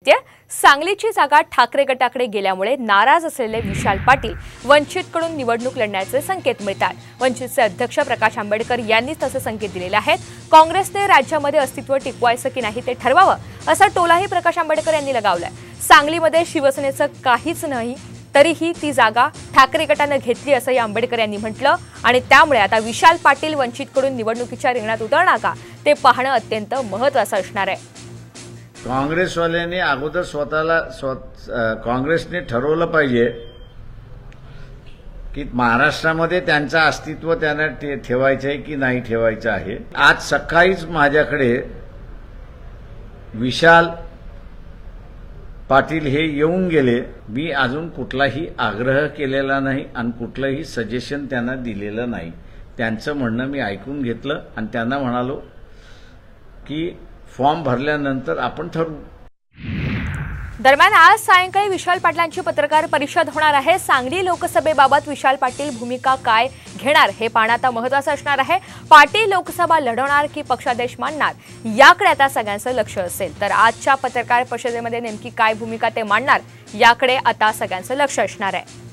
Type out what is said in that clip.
दैत्य। सांगलीची जागा ठाकरे गटाकडे गेल्यामुळे नाराज असलेले विशाल पाटील वंचितकडून निवडणूक लढण्याचे संकेत मिळतात। वंचितचे अध्यक्ष प्रकाश आंबेडकर यांनी तसे संकेत दिलेले आहेत। काँग्रेसने राज्यामध्ये अस्तित्व टिकवायचं की नाही ते ठरवावं असा टोलाही प्रकाश आंबेडकर यांनी लगावलाय। सांगलीमध्ये शिवसेनेचं काहीच नाही तरीही ती जागा ठाकरे गटाने घेतली असंही आंबेडकर यांनी म्हटलं आणि त्यामुळे आता विशाल पाटील वंचितकडून निवडणुकीच्या रिंगणात उतरणार का ते पाहणं अत्यंत महत्त्वाचं असणार आहे। काँग्रेसवाल्यांनी अगोदर काँग्रेसने ठरवलं पाहिजे की महाराष्ट्रामध्ये त्यांचं अस्तित्व त्यांना ठेवायचं आहे की नाही ठेवायचं आहे। आज सकाळीच माझ्याकडे विशाल पाटील हे येऊन गेले। मी अजून कुठलाही आग्रह केलेला नाही आणि कुठलंही सजेशन त्यांना दिलेलं नाही। त्यांचं म्हणणं मी ऐकून घेतलं आणि त्यांना म्हणालो की फॉर्म भरल्यानंतर आपण ठरवू। दरम्यान आज सायंकाळी विशाल पाटलांची पत्रकार परिषद होणार आहे। सांगली लोकसभेबाबत विशाल पाटील भूमिका काय घेणार हे पाहणं आता महत्त्वाचं असणार आहे। पाटील लोकसभा लढवणार की पक्षादेश मांडणार याकडे आता सगळ्यांचं लक्ष असेल। तर आजच्या पत्रकार परिषदेमध्ये नेमकी काय भूमिका ते मांडणार याकडे आता सगळ्यांचं लक्ष असणार आहे।